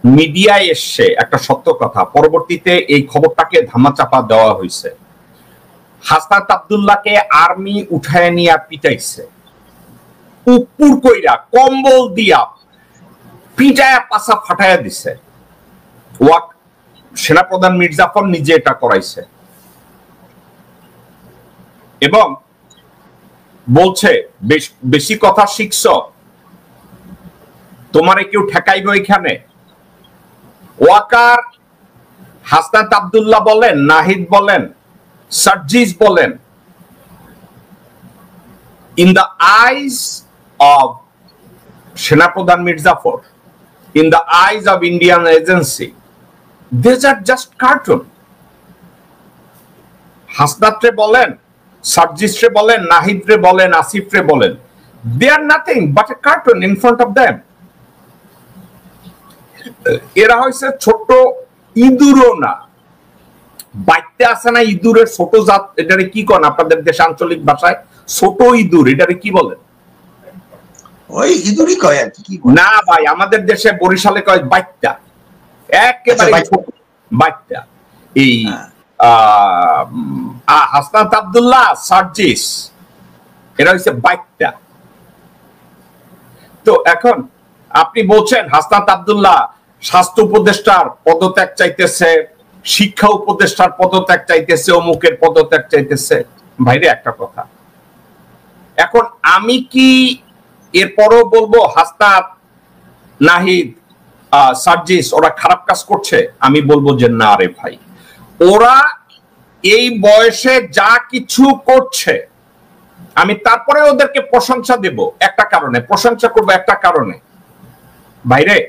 মিডিয়ায় এসছে একটা সত্য কথা, পরবর্তীতে এই খবরটাকে ধামাচাপা দেওয়া হয়েছে। হাসনাত আব্দুল্লাহকে আর্মি উঠায় নিয়ে পিটাইছে, উপর কইরা কম্বল দিয়া পিটায়া পাছা ফাটায়া দিছে। সেনাপ্রধান মির্জাফর নিজে এটা করাইছে এবং বলছে বেশি কথা শিখছ, তোমারে কেউ ঠেকাইব এখানে। ওয়াকার, হাসনাত আব্দুল্লাহ বলেন, নাহিদ বলেন, সার্জিস বলেন, ইন দ্য আইজ অফ সেনাপ্রধান Mir Jafar, in the eyes of Indian agency, these are just cartoon. Hasnat রে বলেন, সার্জিস রে বলেন, নাহিদ রে বলেন, আসিফ রে বলেন, they are nothing but a cartoon in front of them. এরা হইছে ছোট ইঁদুরও না, বাইতে আছে না ইঁদুরের ছোট জাত, এটারে কি কোন আপনাদের দেশে আঞ্চলিক ভাষায়? ছোট ইঁদুর, এটারে কি বলেন? ওই ইঁদুরই কয় আর কি। না ভাই, আমাদের দেশে বরিশালে কয় বাইতা, একেবারে বাইতা। এই হাসনাত আব্দুল্লাহ, সার্জিস, এরা হচ্ছে বাইতা। তো এখন আপনি বলছেন হাসনাত আব্দুল্লাহ স্বাস্থ্য উপদেষ্টার পদত্যাগ চাইতেছে, শিক্ষা উপদেষ্টার পদত্যাগ চাইতেছে, অমুকের পদত্যাগ চাইতেছে। ভাইরে একটা কথা, এখন আমি কি এরপরও বলবো হাসনাত, নাহিদ, সার্জিস ওরা খারাপ কাজ করছে? আমি বলবো যে না রে ভাই, ওরা এই বয়সে যা কিছু করছে আমি তারপরে ওদেরকে প্রশংসা দেব একটা কারণে, প্রশংসা করব একটা কারণে। ভাইরে,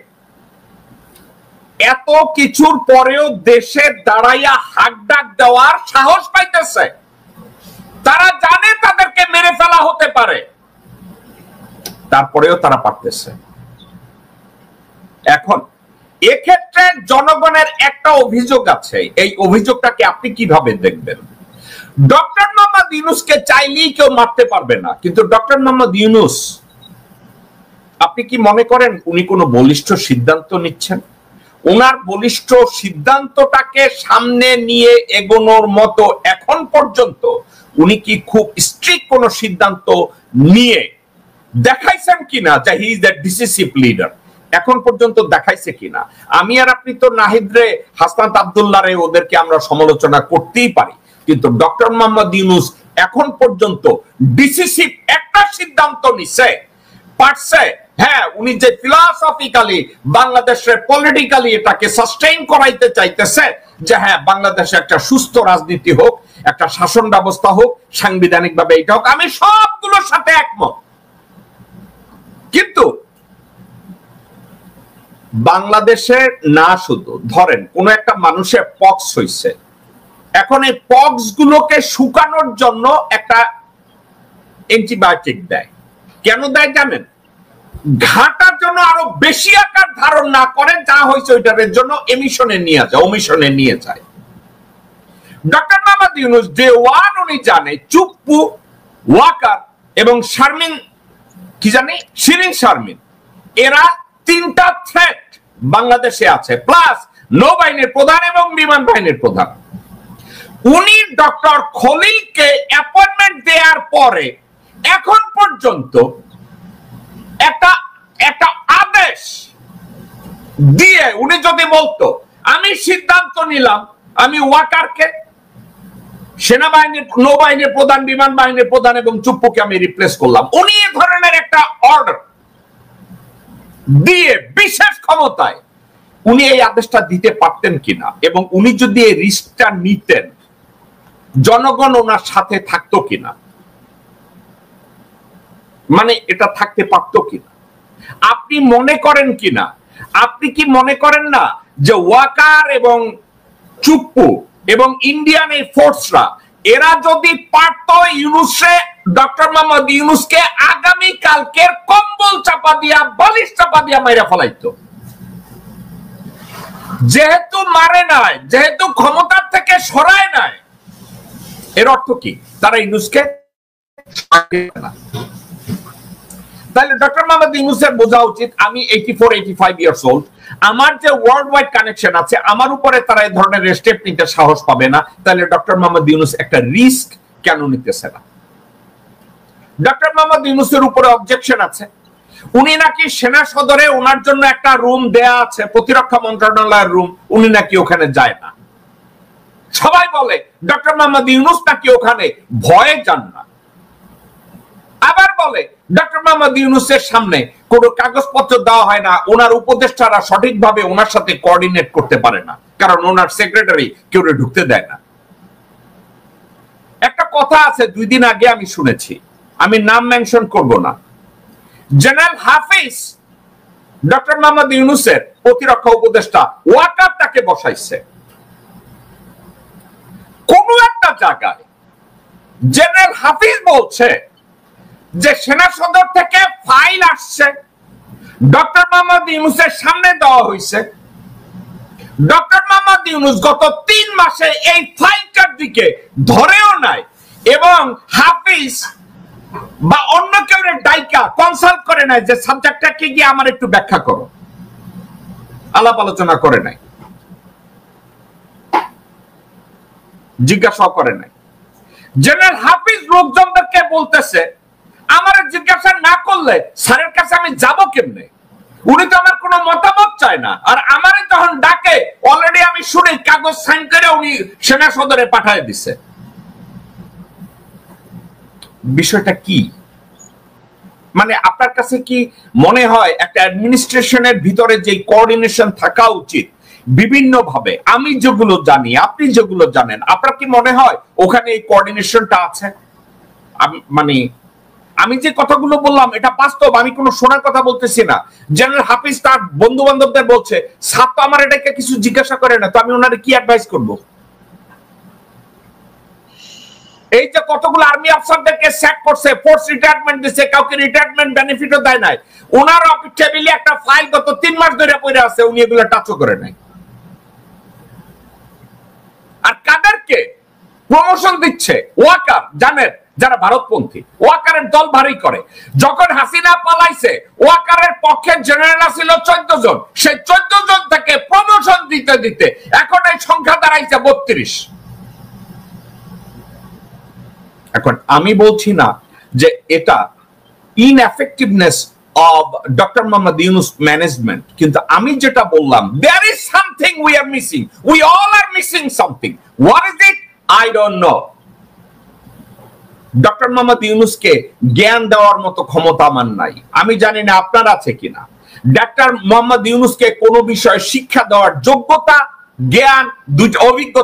এত কিছুর পরেও দেশে দাঁড়াইয়া হাক ডাক দেওয়ার সাহস পাইতেছে। তারা জানে তাদেরকে মেরে ফেলা হতে পারে, তারপরেও তারা পারতেছে। এখন এক্ষেত্রে জনগণের একটা অভিযোগ আছে, এই অভিযোগটাকে আপনি কিভাবে দেখবেন? ডক্টর মোহাম্মদ ইউনূসকে চাইলেই কেউ মারতে পারবে না, কিন্তু ডক্টর মোহাম্মদ ইউনূস, আপনি কি মনে করেন উনি কোনো বলিষ্ঠ সিদ্ধান্ত নিচ্ছেন? ওনার বলিষ্ঠ সিদ্ধান্তটাকে সামনে নিয়ে এগোনোর মতো এখন পর্যন্ত উনি কি খুব স্ট্রিক্ট কোন সিদ্ধান্ত নিয়ে দেখাইছেন কিনা যে he is the decisive leader? এখন পর্যন্ত দেখাইছে কিনা? আমি আর আপনি তো নাহিদ রে, হাসনাত আব্দুল্লাহ রে, ওদেরকে আমরা সমালোচনা করতেই পারি, কিন্তু ডক্টর মোহাম্মদ ইউনূস এখন পর্যন্ত ডিসিসিভ একটা সিদ্ধান্ত নিছে পারছে। হ্যাঁ, উনি যে ফিলসফিক্যালি বাংলাদেশের পলিটিক্যালি এটাকে সাস্টেইন করাইতে চাইতেছে যে হ্যাঁ বাংলাদেশে একটা সুস্থ রাজনীতি হোক, একটা শাসন ব্যবস্থা হোক, সাংবিধানিক ভাবে এটা হোক, আমি সবগুলোর সাথে একমত। কিন্তু বাংলাদেশে না, শুধু ধরেন কোন একটা মানুষের পক্স হইছে, এখন এই পক্স গুলোকে শুকানোর জন্য একটা অ্যান্টিবায়োটিক দেয়। কেন দেয় জানেন? ঘাটার জন্য আরো বেশি আকার ধারণ না করে, যা হয়েছে ওইটার জন্য এমিশনে নিয়ে যায়, ওমিশনে নিয়ে যায়। Doctor Mohammad Yunus day one উনি জানে চুপ্পু, ওয়াকার এবং শারমিন, কি জানি শিরিন শারমিন, এরা তিনটা থ্রেট বাংলাদেশে আছে, প্লাস নৌবাহিনীর প্রধান এবং বিমান বাহিনীর প্রধান। উনি ডক্টর খলিলকে অ্যাপয়েন্টমেন্ট দেওয়ার পরে এখন পর্যন্ত একটা আদেশ দিয়ে উনি যদি বলতো আমি সিদ্ধান্ত নিলাম আমি ওয়াকারকে সেনাবাহিনীর, নৌবাহিনীর প্রধান, বিমান বাহিনীর প্রধান এবং চুপ্পুকে আমি রিপ্লেস করলাম, উনি এ ধরনের একটা অর্ডার দিয়ে বিশেষ ক্ষমতায় উনি এই আদেশটা দিতে পারতেন কিনা, এবং উনি যদি এই রিস্কটা নিতেন জনগণ ওনার সাথে থাকতো কিনা, মানে এটা থাকতে পারতো কিনা? আপনি মনে করেন কিনা, আপনি কি মনে করেন না যে ওয়াকার এবং চুপ্পু এবং ইন্ডিয়ান এই ফোর্সরা এরা যদি পারত ইউনূসে, ডক্টর মোহাম্মদ ইউনূসকে আগামী কালকের কম্বল চাপা দিয়া, বালিশ চাপা দিয়া মাইরা ফেলাইতো। যেহেতু মারে নাই, যেহেতু ক্ষমতার থেকে সরায় নাই, এর অর্থ কি? তারা ইউনূসকে তাহলে ডক্টর মোহাম্মদ ইউনূসের বোঝা উচিত আমি 84-85 ইয়ার্স ওল্ড, আমার যে ওয়ার্ল্ড ওয়াইড কানেকশন আছে, আমার উপরে তারা এই ধরনের স্টেপ নিতে সাহস পাবে না। তাহলে ডক্টর মোহাম্মদ ইউনূস একটা রিস্ক কেন নিতেছে না? ডক্টর মোহাম্মদ ইউনূসের উপরে অবজেকশন আছে, উনি নাকি সেনা সদরে ওনার জন্য একটা রুম দেয়া আছে, প্রতিরক্ষা মন্ত্রণালয়ের রুম, উনি নাকি ওখানে যায় না। সবাই বলে ডক্টর মোহাম্মদ ইউনূস নাকি ওখানে ভয়ে যান না। আবার বলে ডক্টর মোহাম্মদ ইউনূসের সামনে কোনো কাগজপত্র দেওয়া হয় না, ওনার উপদেষ্টারা সঠিকভাবে ওনার সাথে কোঅর্ডিনেট করতে পারে না, কারণ ওনার সেক্রেটারি কেউ ঢুকতে দেয় না। একটা কথা আছে, 2 দিন আগে আমি শুনেছি, আমি নাম মেনশন করব না, জেনারেল হাফিজ ডক্টর মোহাম্মদ ইউনূসের প্রতিরক্ষা উপদেষ্টা ওয়াকার তাকে বসাইছে। কোন একটা জায়গায় জেনারেল হাফিজ বলছে যে সেনা সদর থেকে ফাইল আসছে, ডক্টর মোহাম্মদ ইউনূসের সামনে দেওয়া হয়েছে। ডক্টর মোহাম্মদ ইউনূস গত 3 মাসে এই ফাইলটার দিকে ধরেও নাই, এবং হাফিজ বা অন্য কেউ ডাইকা কনসাল্ট করে নাই যে সাবজেক্টটাকে গিয়ে আমার একটু ব্যাখ্যা করো, আলাপ আলোচনা করে নাই, জিজ্ঞাসা করে নাই। জেনারেল হাফিজ লোকজনদেরকে বলতেছে আমার জিজ্ঞাসা না করলে স্যারের কাছে আমি যাব কেমনে? উনি তো আমার কোনো মতামত চায় না, আর আমারে যখন ডাকে অলরেডি আমি শুনে কাগজ সাইন করে উনি সেনা সদরে পাঠিয়ে দিছে। বিষয়টা কি? মানে আপনার কাছে কি মনে হয় একটা অ্যাডমিনিস্ট্রেশনের ভিতরে যে কোঅর্ডিনেশন থাকা উচিত বিভিন্ন ভাবে, আমি যেগুলো জানি আপনি যেগুলো জানেন, আপনার কি মনে হয় ওখানে এই কোঅর্ডিনেশনটা আছে? মানে আমি যে কথাগুলো বললাম এটা বাস্তব, আমি কোনো শোনার কথা বলতেছি না। জেনারেল হাফিজ তার বন্ধু বান্ধবদের বলছে স্যার তো আমার এটাকে কিছু জিজ্ঞাসা করে না, তো আমি ওনারে কি অ্যাডভাইস করব? এই যে কতগুলো আর্মি অফিসারদেরকে স্যাক করছে, ফোর্স রিটায়ারমেন্ট দিছে, কাউকে রিটায়ারমেন্ট বেনিফিটও দেয় নাই, ওনার অফিস টেবিলে একটা ফাইল গত 3 মাস ধরে পড়ে আছে, উনি এগুলো টাচও করে নাই। আর কাদেরকে প্রমোশন দিচ্ছে? ওয়াকার, জানেন যারা ভারতপন্থী, ওয়াকারের দল ভারী করে। যখন হাসিনা পালাইছে ওয়াকারের পক্ষে জেনারেল ছিল 14 জন, সেই 14 জন থেকে প্রমোশন দিতে দিতে এখন এই সংখ্যা দাঁড়াইছে 32। এখন আমি বলছি না যে এটা ineffectiveness of doctor Mohammad Yunus management, কিন্তু আমি যেটা বললাম there is something we are missing, we all are missing something. What is it? I don't know. Doctor Mohammad ইউনূসকে জ্ঞান দেওয়ার মতো ক্ষমতা আমার নাই, আমি জানি না আপনার আছে কিনা। ডক্টর মোহাম্মদ ইউনূসকে কোনো বিষয়ে শিক্ষা দেওয়ার যোগ্যতা, জ্ঞান, অভিজ্ঞতা